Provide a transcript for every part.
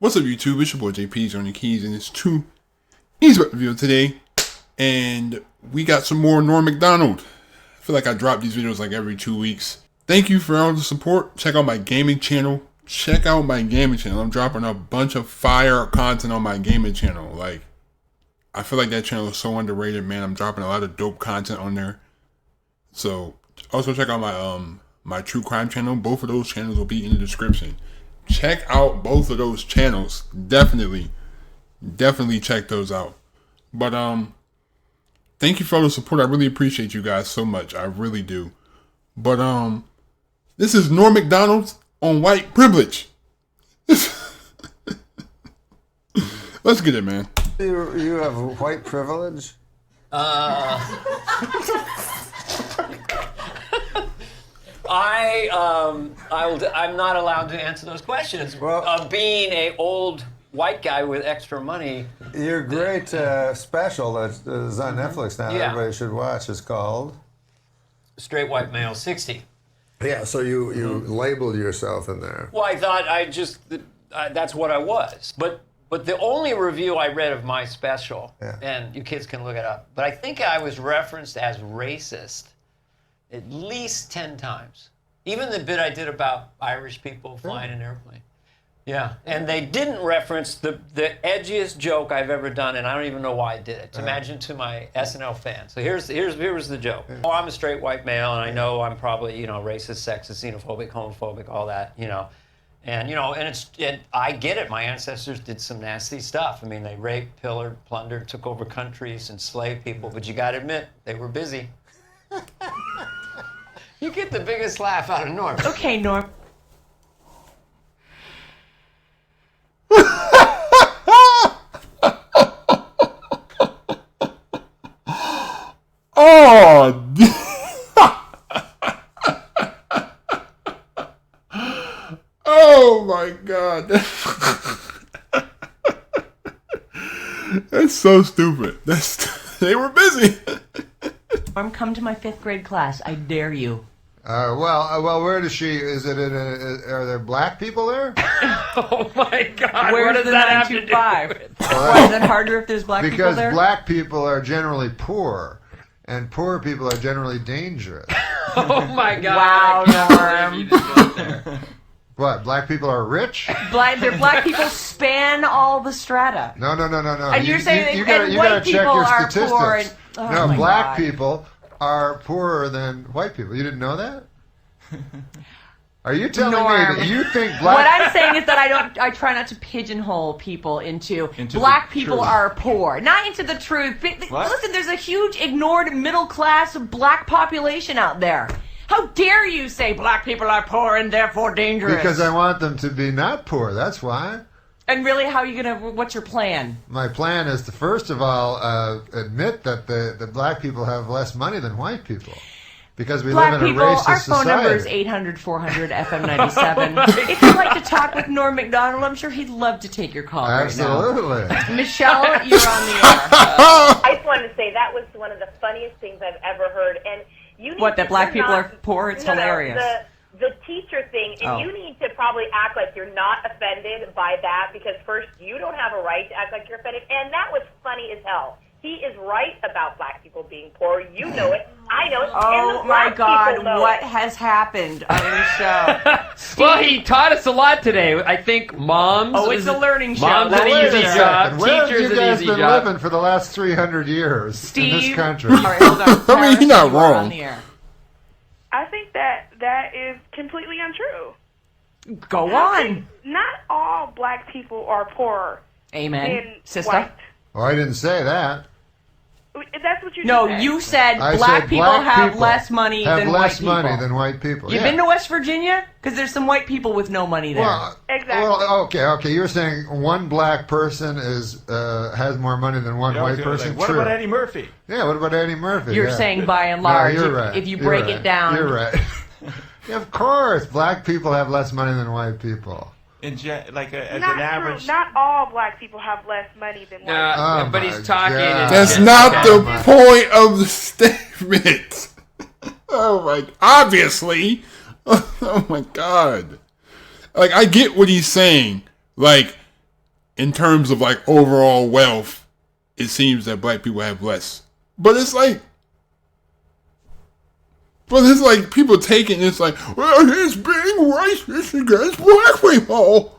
What's up, YouTube? It's your boy JP's on the keys, and it's 2 Easy video today. And we got some more Norm MacDonald. I feel like I drop these videos like every 2 weeks. Thank you for all the support. Check out my gaming channel. I'm dropping a bunch of fire content on my gaming channel. Like, I feel like that channel is so underrated, man. I'm dropping a lot of dope content on there. So, also check out my true crime channel. Both of those channels will be in the description. Check out both of those channels. Definitely check those out. But thank you for all the support. I really appreciate you guys so much. I really do. But this is Norm MacDonald on white privilege. Let's get it, man. You have white privilege? I'm not allowed to answer those questions. Well, Being a old white guy with extra money. Your great special that is on Netflix now, everybody should watch, is called Straight White Male 60. Yeah, so you labeled yourself in there. Well, I thought that's what I was. But the only review I read of my special, and you kids can look it up, but I think I was referenced as racist at least 10 times. Even the bit I did about Irish people flying an airplane. Yeah, and they didn't reference the edgiest joke I've ever done, and I don't even know why I did it. Imagine to my SNL fans. So here's the joke. Oh, I'm a straight white male, and I know I'm probably, racist, sexist, xenophobic, homophobic, all that, And I get it. My ancestors did some nasty stuff. I mean, they raped, pillared, plundered, took over countries, enslaved people. But you got to admit, they were busy. You get the biggest laugh out of Norm. Okay, Norm. Oh, oh my God. That's so stupid. They were busy. Norm, come to my 5th grade class. I dare you. Well, where does she? Is it are there black people there? Oh my God! Where's what does the that have to do 925? with it? Why is it harder if there's black people there? Because black people are generally poor, and poor people are generally dangerous. Oh my God! Wow, Norm. What? Black people are rich? Black people span all the strata. No. And you're saying you white gotta check people your are statistics. poor. And, oh no, my black God. people are poorer than white people. You didn't know that? Are you telling me Norm. that you think black? What I'm saying is that I try not to pigeonhole people into black people truth. are poor, not into the truth. What? Listen, there's a huge ignored middle class black population out there. How dare you say black people are poor and therefore dangerous? Because I want them to be not poor. That's why. And really, how are you what's your plan? My plan is to first of all admit that the black people have less money than white people. Because we Black live in people, a racist our phone society. number is 800-400-FM97. If you'd like to talk with Norm MacDonald, I'm sure he'd love to take your call Absolutely. right now. Michelle, you're on the air. I just wanted to say that was one of the funniest things I've ever heard. And you need What, that black people not, are poor? It's no, hilarious. The teacher thing, and you need to probably act like you're not offended by that, because first, you don't have a right to act like you're offended, and that was funny as hell. He is right about black people being poor. You know it. I know it. Oh my God, what has happened on your show? Well, he taught us a lot today. I think moms. Oh, it's a learning show. Mom's Well, an Wait easy a job. second. Where have Teachers you an guys easy been job. living for the last 300 years Steve, in this country? All right, hold on. I mean, Paris, you're not you are wrong. on the air. I think that is completely untrue. Go I on. think not all black people are poor Amen. than Sister? white. Oh, I didn't say that. That's what you No, said. you said I black said people black have people less money have than less white people. money than white people. You've been to West Virginia? Because there's some white people with no money there. Well, Exactly. Well, okay. You're saying one black person has more money than one white person. What True. about Eddie Murphy? Yeah. What about Eddie Murphy? You're Yeah. saying by and No, large, you're right. if you You're break right. it down. You're right. Yeah, of course, black people have less money than white people. As not an true. average. Not all black people have less money than white people. Oh but my he's talking. God. That's not the point of the statement. Oh my, obviously. Oh my God. Like, I get what he's saying. Like, in terms of like overall wealth, it seems that black people have less. But it's like people take it and it's like, well, he's being racist against black people.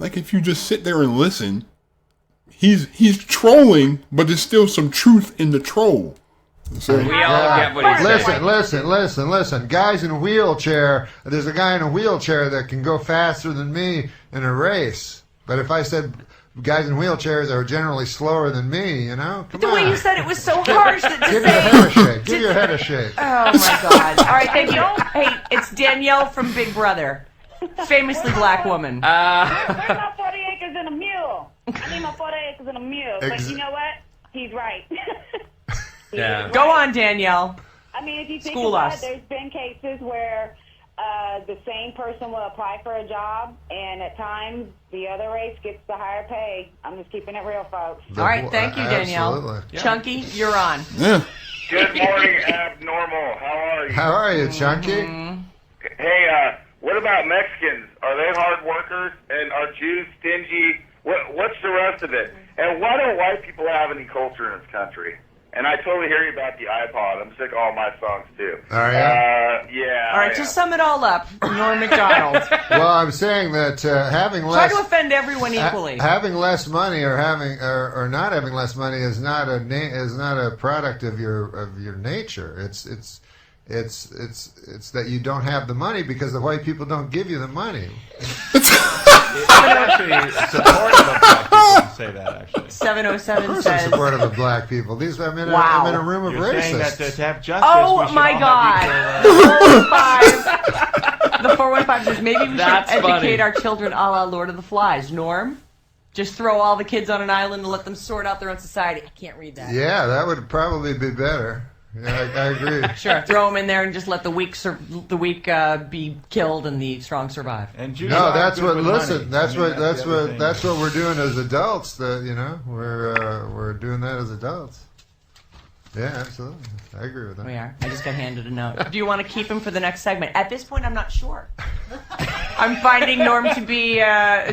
Like if you just sit there and listen, he's trolling, but there's still some truth in the troll. So, We all get what he's saying. Listen. Guys in a wheelchair, there's a guy in a wheelchair that can go faster than me in a race. But if I said guys in wheelchairs are generally slower than me, you know? Come The on. way you said it was so harsh that to Give your say. head a shake. Give your head a shake. Oh my God! All right, thank you. Hey, it's Danielle from Big Brother, famously black woman. Where's my 40 acres and a mule? I need my 40 acres and a mule. But you know what? He's right. Yeah. Go on, Danielle. I mean, if you think School about us. it, there's been cases where the same person will apply for a job, and at times the other race gets the higher pay. I'm just keeping it real, folks. All right, thank you, Danielle. Absolutely. Chunky, you're on. yeah. Good morning, Abnormal. How are you? How are you, Chunky? Hey, what about Mexicans? Are they hard workers? And are Jews stingy? What's the rest of it? And why don't white people have any culture in this country? And I totally hear you about the iPod. I'm sick of all my songs, too. Are you? Yeah. All right, just sum it all up, Norm MacDonald. Well, I'm saying that having Try less to offend everyone equally. having less money or having or not having less money is not a product of your nature. It's that you don't have the money because the white people don't give you the money. I'm actually supportive of black people to say that, actually. 707 Of course, says. I'm supportive of black people. I'm in Wow. a room of You're saying that racists. to have justice, Oh we should my all God! have equal, The 415 says maybe we should That's educate funny. our children a la Lord of the Flies. Norm, just throw all the kids on an island and let them sort out their own society. I can't read that. Yeah, that would probably be better. Yeah, I agree. Sure, throw them in there and just let the weak be killed and the strong survive. And Jews No, are that's good what. with Listen, money. that's I mean, what. the other thing. That's what we're doing as adults. We're doing that as adults. Yeah, absolutely. I agree with that. We are. I just got handed a note. Do you want to keep him for the next segment? At this point, I'm not sure. I'm finding Norm to be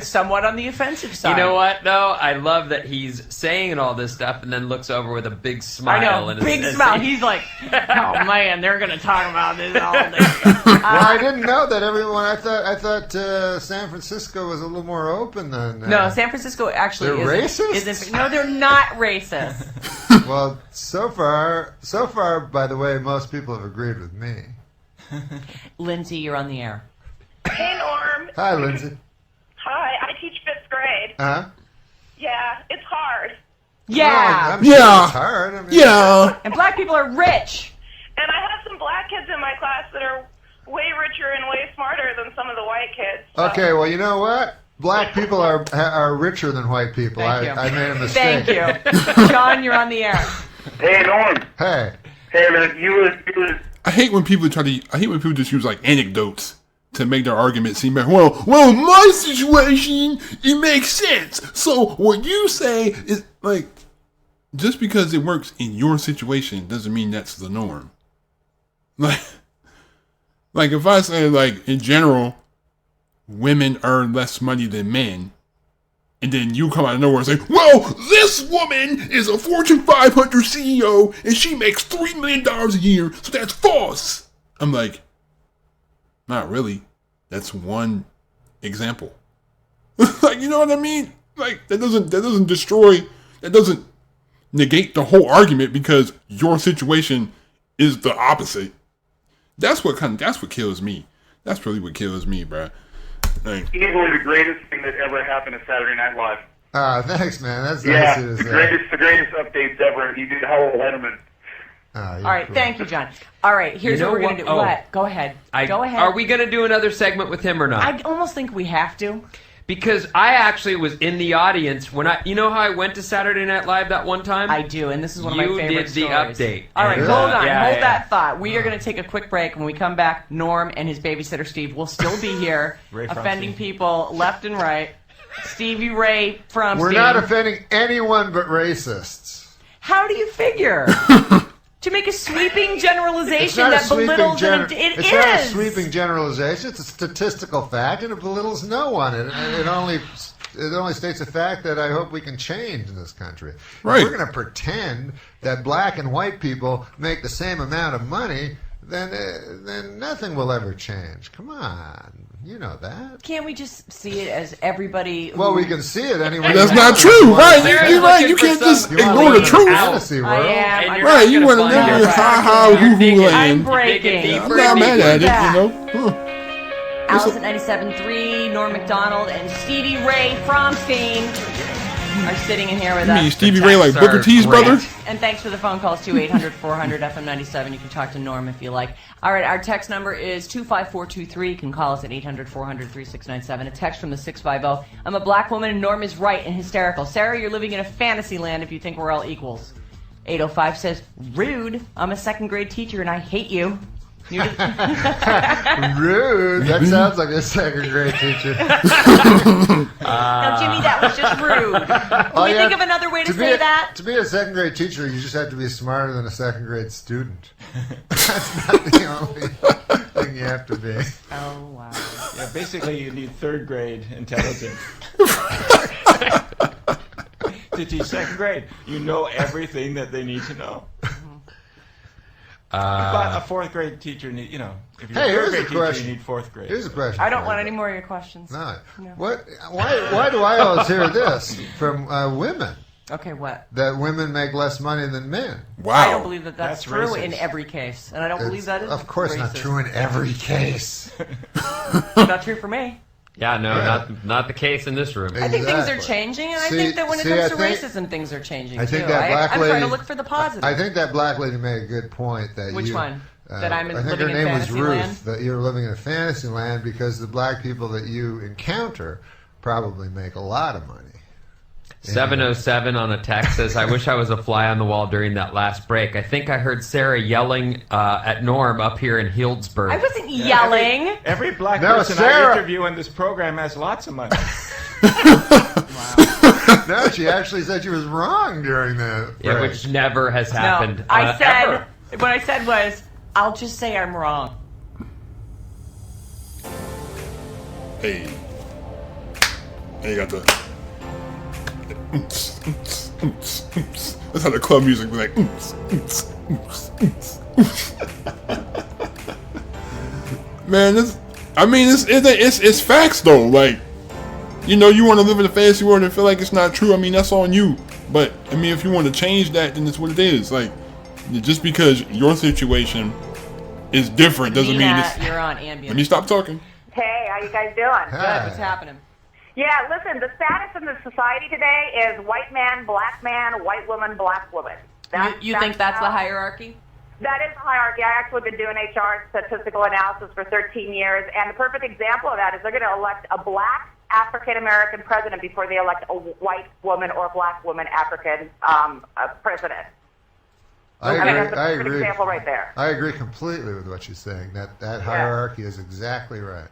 somewhat on the offensive side. You know what, though? I love that he's saying all this stuff and then looks over with a big smile. I know, and his- big his smile. face. He's like, oh man, they're gonna talk about this all day. Well, I didn't know that everyone. I thought San Francisco was a little more open than. No, San Francisco actually They're isn't. racist? No, they're not racist. Well, so far, by the way, most people have agreed with me. Lindsay, you're on the air. Hey, Norm. Hi, Lindsay. Hi, I teach 5th grade. Huh? Yeah, it's hard. Yeah, I'm sure Yeah. it's hard. I mean, Yeah. and black people are rich. And I have some black kids in my class that are way richer and way smarter than some of the white kids. So. Okay, well, you know what? Black people are richer than white people. Thank you. I made a mistake. Thank you. John, you're on the air. Hey, Norm. Hey. Hey, man, you was I hate when people just use like anecdotes to make their argument seem better. Well, in my situation, it makes sense. So what you say is like, just because it works in your situation doesn't mean that's the norm. Like if I say like in general, women earn less money than men, and then you come out of nowhere and say, well, this woman is a Fortune 500 CEO and she makes $3 million a year, so that's false. I'm like, not really. That's one example. Like, you know what I mean? Like, that doesn't negate the whole argument because your situation is the opposite. That's what kills me. That's really what kills me, bruh. Like, easily the greatest thing that ever happened to Saturday Night Live. Thanks, man. That's Yeah, nice of you the to say. greatest updates ever. You did Howell Letterman. You're All right, cool. thank you, John. All right, here's You know what we're going to do. what? Oh. What? Go ahead. Go ahead. Are we going to do another segment with him or not? I almost think we have to. Because I actually was in the audience when you know how I went to Saturday Night Live that one time? I do, and this is one of my You favorite did the stories. update. All right, And, hold on. yeah, hold yeah. that thought. We are going to take a quick break. When we come back, Norm and his babysitter Steve will still be here, Ray offending Frosty. people left and right. Stevie Ray from We're not offending anyone but racists. How do you figure? To make a sweeping generalization It's not a that sweeping belittles it's not a sweeping generalization. It's a statistical fact, and it belittles no one. It only states a fact that I hope we can change in this country. Right. If we're going to pretend that black and white people make the same amount of money, then nothing will ever change. Come on. You know that. Can't we just see it as everybody? Well, we can see it anyway. That's not true, right? You're right. You can't just ignore the truth. Fantasy world. I am. Right, you want to live in ha-ha, hoo-hoo I'm land. breaking. I'm not mad at it, you know. Alice at 97.3, Norm MacDonald, and Stevie Ray Fromstein are sitting in here with You us. mean Stevie Ray like Booker T's brother? And thanks for the phone calls, too, 800-400-FM97. You can talk to Norm if you like. All right, our text number is 25423. You can call us at 800-400-3697. A text from the 650. I'm a black woman, and Norm is right and hysterical. Sarah, you're living in a fantasy land if you think we're all equals. 805 says, rude. I'm a second-grade teacher, and I hate you. Rude. That sounds like a second-grade teacher. Now, Jimmy, that was just rude. Can we think of another way to say that? To be a second-grade teacher, you just have to be smarter than a second-grade student. That's not the only thing you have to be. Oh, wow. Yeah, basically you need third-grade intelligence. To teach second grade. You know everything that they need to know. But a fourth grade teacher, if you're a third grade teacher, you need fourth grade. Here's a question. I don't want any more of your questions. No. Why do I always hear this from women? Okay, what? That women make less money than men. Wow. I don't believe that's true racist. in every case. And I don't believe that is Of course racist. not true in every case. Not true for me. Yeah, no, not the case in this room. I think things are Exactly. changing, and I See- think that when it see, comes I to think- racism, things are changing, I think too. that black I'm lady. trying to look for the positive. I think that black lady made a good point. That Which you, one? That I'm I think living her in name was fantasy Ruth. land? That you're living in a fantasy land because the black people that you encounter probably make a lot of money. 707 on a text says, I wish I was a fly on the wall during that last break. I think I heard Sarah yelling at Norm up here in Healdsburg. I wasn't yelling. Every black No, person Sarah- I interview in this program has lots of money. No, she actually said she was wrong during the break. Yeah, which never has happened. No, I said, ever. what I said was, I'll just say I'm wrong. Hey, you got the. That's how the club music be like. Man, it's facts though. Like, you want to live in a fantasy world and feel like it's not true. I mean, that's on you. But I mean, if you want to change that, then it's what it is. Like, just because your situation is different doesn't mean it's. You're on ambient. Let me stop talking. Hey, how you guys doing? Good, what's happening? Yeah, listen, the status in the society today is white man, white woman, black woman. You think that's the hierarchy? That is the hierarchy. I actually been doing HR statistical analysis for 13 years, and the perfect example of that is they're going to elect a black African-American president before they elect a white woman or black woman African president. I mean, agree. that's a perfect example right there. I agree completely with what she's saying. That hierarchy is exactly right.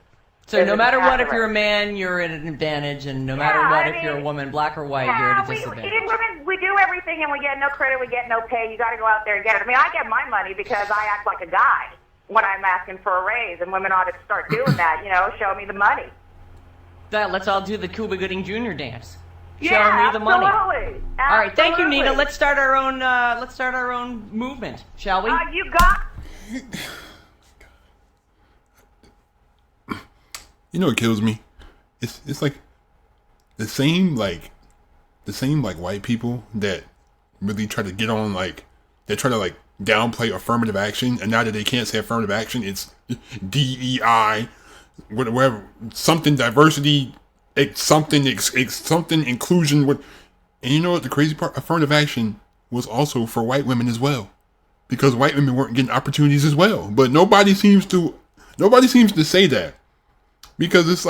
So no matter what, if you're a man, you're at an advantage, and no matter what, if you're a woman, black or white, you're at a disadvantage. Women, we do everything, and we get no credit, we get no pay. You got to go out there and get it. I mean, I get my money because I act like a guy when I'm asking for a raise, and women ought to start doing that. Show me the money. Let's all do the Cuba Gooding Jr. dance. Yeah, Show me the money. absolutely. All right, thank you, Nina. Let's start our own movement, shall we? You got. You know what kills me? It's like the same white people that really try to get on, like, they try to like downplay affirmative action, and now that they can't say affirmative action, it's DEI, whatever, something diversity, something inclusion. And you know what the crazy part? Affirmative action was also for white women as well, because white women weren't getting opportunities as well. But nobody seems to say that. Because it's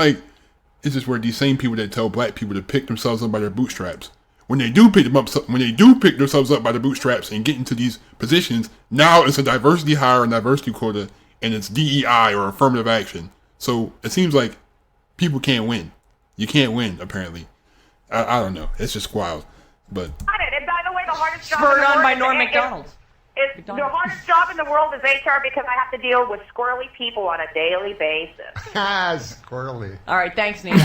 just where these same people that tell black people to pick themselves up by their bootstraps, when they do pick themselves up by their bootstraps and get into these positions, now it's a diversity hire and diversity quota, and it's DEI or affirmative action. So it seems like people can't win. You can't win, apparently. I don't know. It's just wild. But And by the way, the hardest job Spurred in the on world by is- Norm is- MacDonald. It's the hardest job in the world is HR because I have to deal with squirrely people on a daily basis. Squirrely. All right, thanks, Nina.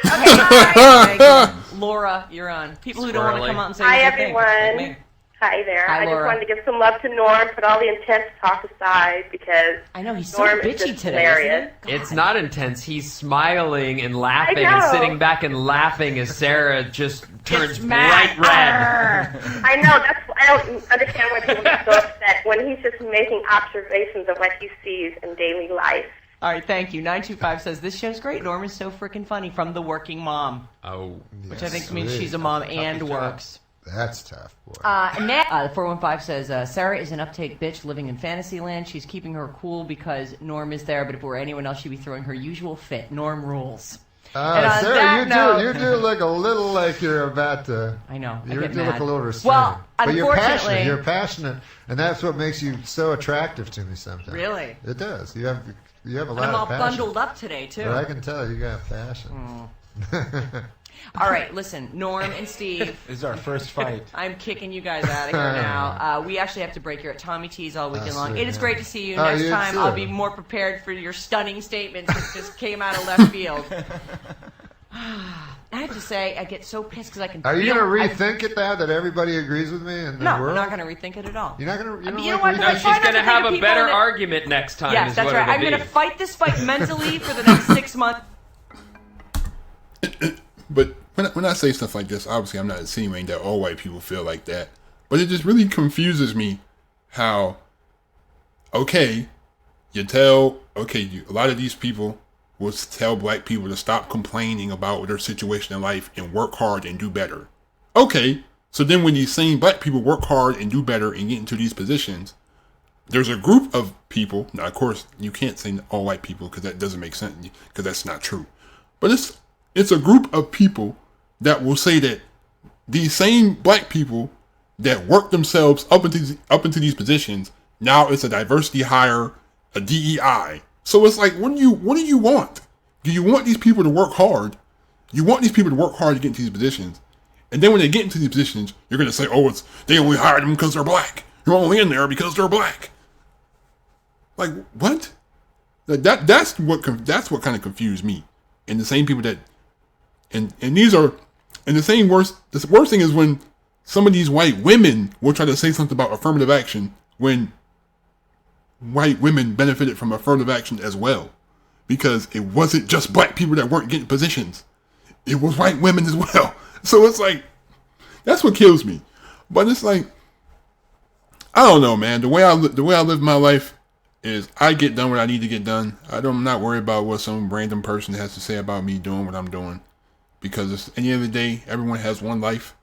Thank you. Laura, you're on. People who don't want to come out and say hi, what they think. everyone. Hi there. Hi, I just Laura. wanted to give some love to Norm, put all the intense talk aside because I know he's Norm so is bitchy just today. hilarious. It's not intense. He's smiling and laughing I and know. sitting back and laughing as Sarah just turns mad. bright red. I know. I don't understand why people get so upset when he's just making observations of what he sees in daily life. All right, thank you. 925 says, this show's great. Norm is so freaking funny from the working mom. Oh. Which I think means she's a mom and works. That's tough, boy. 415 says, Sarah is an uptight bitch living in Fantasyland. She's keeping her cool because Norm is there, but if it were anyone else, she'd be throwing her usual fit. Norm rules. Sarah, you do look a little like you're about to. I know. You get do mad. look a little restrained. Well, but you're passionate. unfortunately- You're passionate, and that's what makes you so attractive to me sometimes. Really? It does. You have a lot I'm all of passion. bundled up today, too. But I can tell you got passion. All right, listen, Norm and Steve. This is our first fight. I'm kicking you guys out of here now. We actually have to break here at Tommy T's all weekend long. It is great to see you. Oh, Next you time, too. I'll be more prepared for your stunning statements that just came out of left field. I have to say, I get so pissed because I can. Are you feel- going to rethink it now that everybody agrees with me in the No, world? I'm not going to rethink it at all. You're not going to. I mean, You you don't know like what? No, I she's try not going to to have think of a people better that- argument next time. Yes, is that's what right. it'll I'm be. going to fight this fight mentally for the next 6 months. But when I say stuff like this, obviously I'm not insinuating that all white people feel like that. But it just really confuses me how, okay, a lot of these people will tell black people to stop complaining about their situation in life and work hard and do better. Okay, so then when these same black people work hard and do better and get into these positions, there's a group of people. Now, of course, you can't say all white people because that doesn't make sense, because that's not true. But it's a group of people that will say that these same black people that work themselves up into these positions, now it's a diversity hire, a DEI. So it's like, what do you want? Do you want these people to work hard? You want these people to work hard to get into these positions. And then when they get into these positions, you're going to say, oh, they only hired them because they're black. You're only in there because they're black. Like, what? That's what kind of confused me. And the same people that, and these are, and the worst thing is when some of these white women will try to say something about affirmative action when white women benefited from affirmative action as well. Because it wasn't just black people that weren't getting positions. It was white women as well. So it's like, that's what kills me. But it's like, I don't know, man. The way I live my life is I get done what I need to get done. I'm not worried about what some random person has to say about me doing what I'm doing. Because at the end of the day, everyone has one life.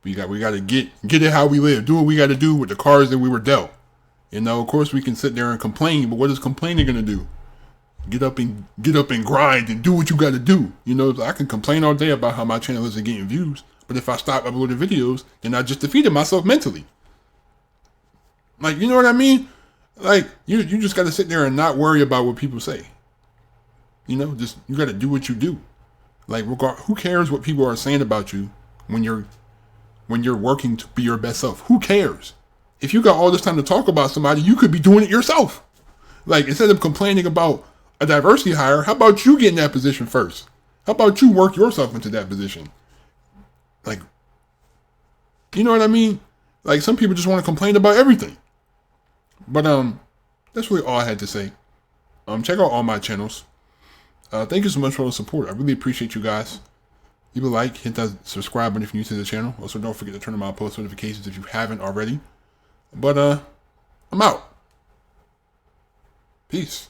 We got to get it how we live. Do what we got to do with the cards that we were dealt. You know, of course we can sit there and complain, but what is complaining going to do? Get up and grind and do what you got to do. You know, I can complain all day about how my channel isn't getting views, but if I stop uploading videos, then I just defeated myself mentally. Like, you know what I mean? Like, you just got to sit there and not worry about what people say. You know, just, you got to do what you do. Like, who cares what people are saying about you when you're working to be your best self? Who cares? If you got all this time to talk about somebody, you could be doing it yourself. Like, instead of complaining about a diversity hire, how about you get in that position first? How about you work yourself into that position? Like, you know what I mean? Like, some people just want to complain about everything. But that's really all I had to say. Check out all my channels. Thank you so much for all the support. I really appreciate you guys. Leave a like, hit that subscribe button if you're new to the channel. Also, don't forget to turn on my post notifications if you haven't already. But I'm out. Peace.